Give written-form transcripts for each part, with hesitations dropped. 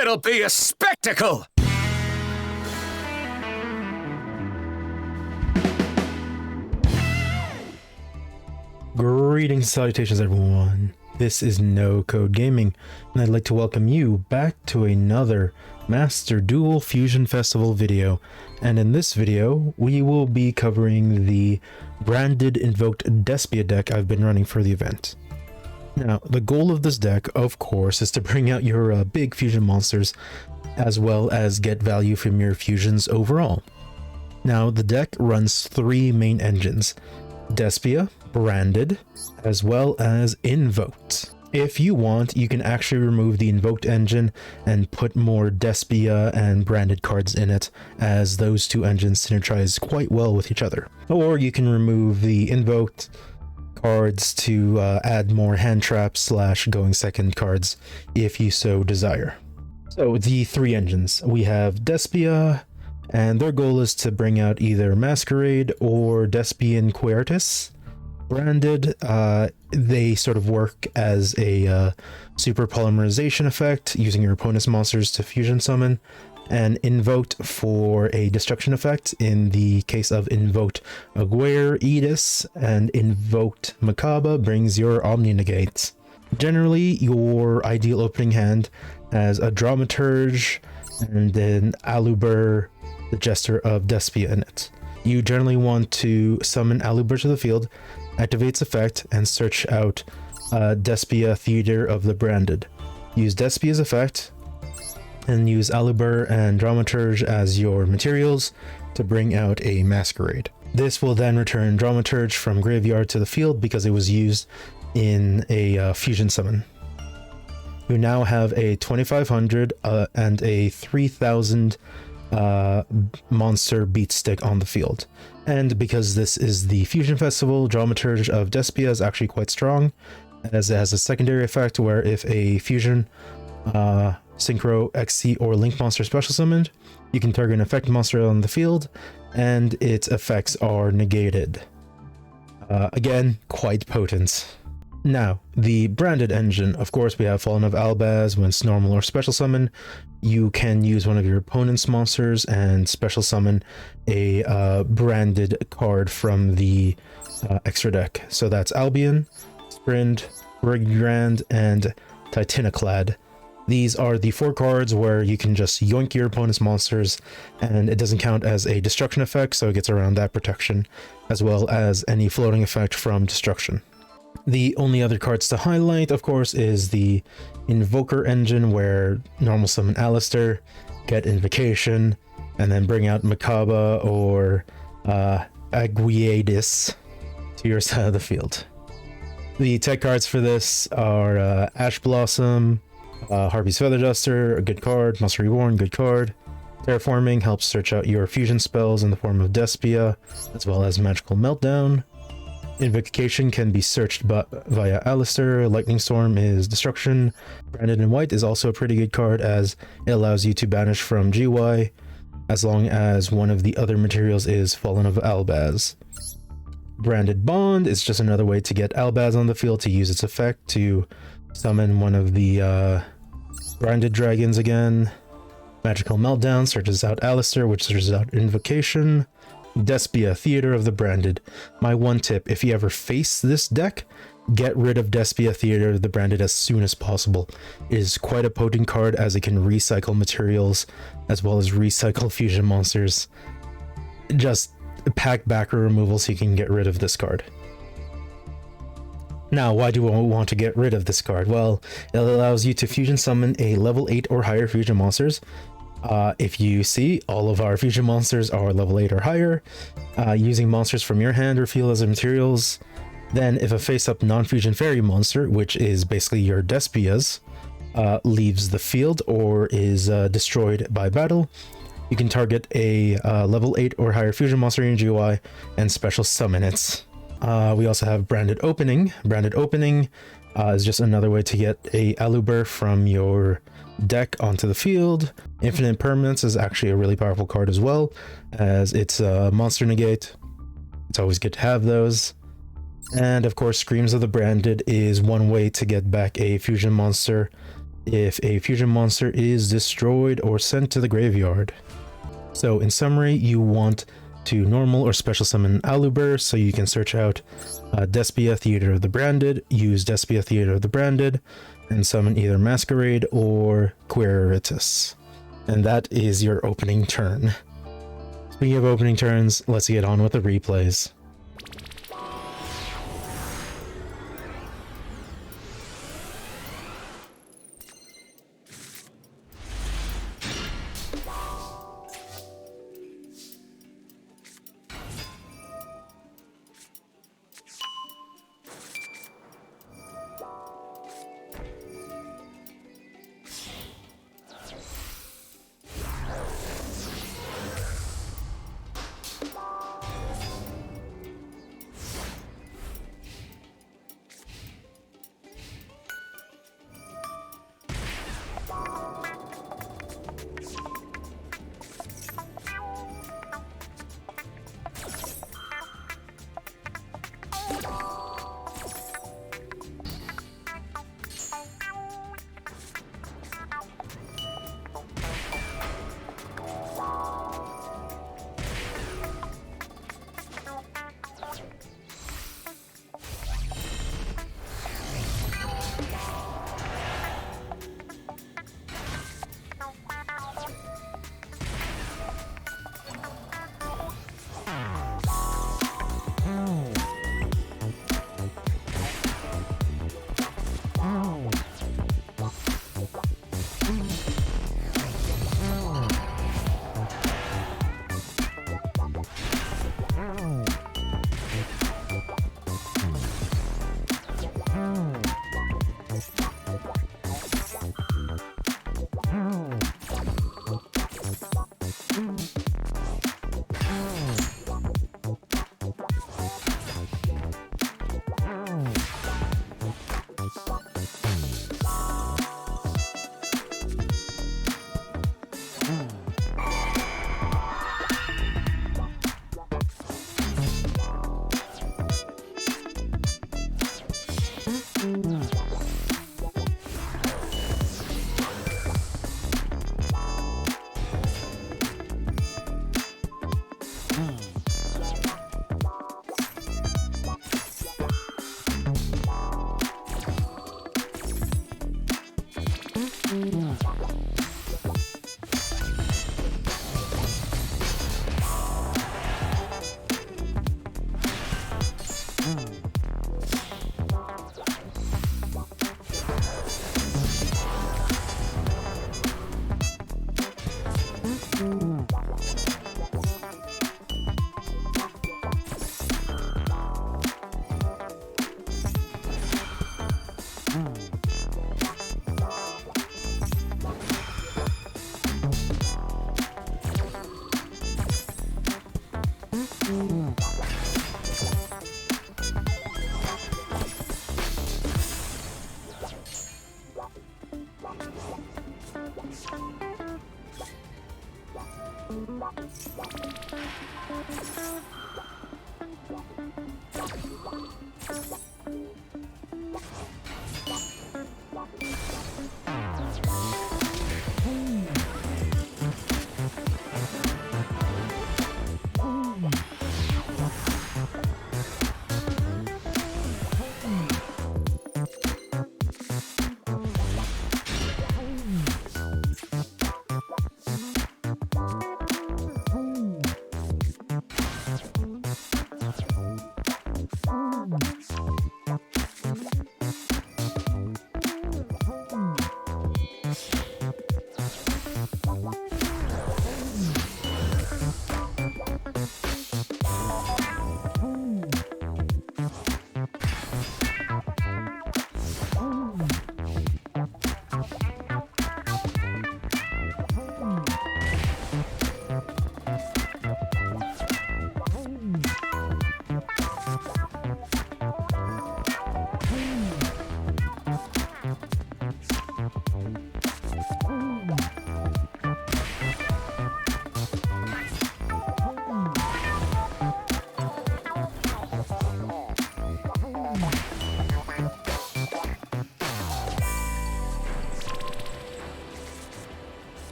It'll be a spectacle! Greetings and salutations everyone, this is No Code Gaming, and I'd like to welcome you back to another Master Duel Fusion Festival video. And in this video, we will be covering the branded Invoked Despia deck I've been running for the event. Now, the goal of this deck, of course, is to bring out your big fusion monsters, as well as get value from your fusions overall. Now, the deck runs three main engines: Despia, branded, as well as invoked. If you want, you can actually remove the invoked engine and put more Despia and branded cards in it, as those two engines synergize quite well with each other. Or you can remove the invoked cards to add more hand traps / going second cards if you so desire. So the three engines, we have Despia, and their goal is to bring out either Masquerade or Despian Tragedy. Branded, they sort of work as a super polymerization effect, using your opponent's monsters to fusion summon, and invoked for a destruction effect in the case of invoked Augoeides, and invoked Macabre brings your Omni Negates. Generally, your ideal opening hand has a Dramaturge and then Aluber, the Jester of Despia, in it. You generally want to summon Aluber to the field, activate its effect, and search out Despia Theater of the Branded. Use Despia's effect, and use Aluber and Dramaturge as your materials to bring out a Masquerade. This will then return Dramaturge from graveyard to the field because it was used in a fusion summon. You now have a 2500 and a 3000 monster beat stick on the field. And because this is the Fusion Festival, Dramaturge of Despia is actually quite strong, as it has a secondary effect where if a fusion, synchro, XC, or link monster special summoned, you can target an effect monster on the field and its effects are negated. Again, quite potent. Now, the branded engine, of course, we have Fallen of Albaz. When it's normal or special summon, you can use one of your opponent's monsters and special summon a branded card from the extra deck. So that's Albion, Sprint, Grand, and Titanoclad. These are the four cards where you can just yoink your opponent's monsters, and it doesn't count as a destruction effect, so it gets around that protection, as well as any floating effect from destruction. The only other cards to highlight, of course, is the Invoker engine, where normal summon Aleister, get Invocation, and then bring out Macabre or Augoeides to your side of the field. The tech cards for this are Ash Blossom, Harpie's Feather Duster, a good card, Monster Reborn, good card. Terraforming helps search out your fusion spells in the form of Despia, as well as Magical Meltdown. Invocation can be searched via Aleister. Lightning Storm is destruction. Branded in white is also a pretty good card, as it allows you to banish from GY as long as one of the other materials is Fallen of Albaz. Branded Bond is just another way to get Albaz on the field to use its effect to summon one of the branded dragons again. Magical Meltdown searches out Aleister, which searches out Invocation. Despia, Theater of the Branded. My one tip, if you ever face this deck, get rid of Despia, Theater of the Branded as soon as possible. It is quite a potent card, as it can recycle materials as well as recycle fusion monsters. Just pack backer removal so you can get rid of this card. Now, why do I want to get rid of this card? Well, it allows you to fusion summon a level 8 or higher fusion monsters. If you see, all of our fusion monsters are level 8 or higher, using monsters from your hand or field as materials. Then if a face-up non-fusion fairy monster, which is basically your Despias, leaves the field or is destroyed by battle, you can target a level 8 or higher fusion monster in GUI and special summon it. We also have Branded Opening. Branded Opening is just another way to get a Aluber from your deck onto the field. Infinite Impermanence is actually a really powerful card as well, as it's a monster negate. It's always good to have those. And of course, Screams of the Branded is one way to get back a fusion monster if a fusion monster is destroyed or sent to the graveyard. So in summary, you want to normal or special summon Aluber, so you can search out Despia Theater of the Branded, use Despia Theater of the Branded, and summon either Masquerade or Queritus. And that is your opening turn. Speaking of opening turns, let's get on with the replays.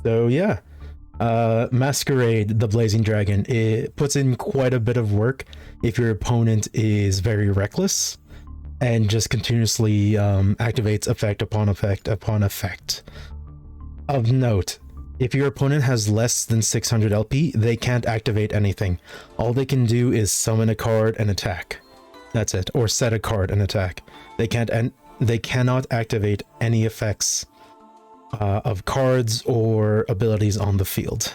So yeah, Masquerade, the Blazing Dragon, it puts in quite a bit of work if your opponent is very reckless and just continuously activates effect upon effect upon effect. Of note, if your opponent has less than 600 LP, they can't activate anything. All they can do is summon a card and attack. That's it. Or set a card and attack. They cannot activate any effects of cards or abilities on the field.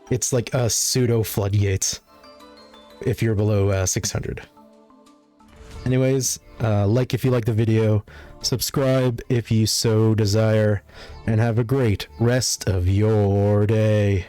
It's like a pseudo floodgates if you're below 600. Anyways, like if you like the video, subscribe if you so desire, and have a great rest of your day.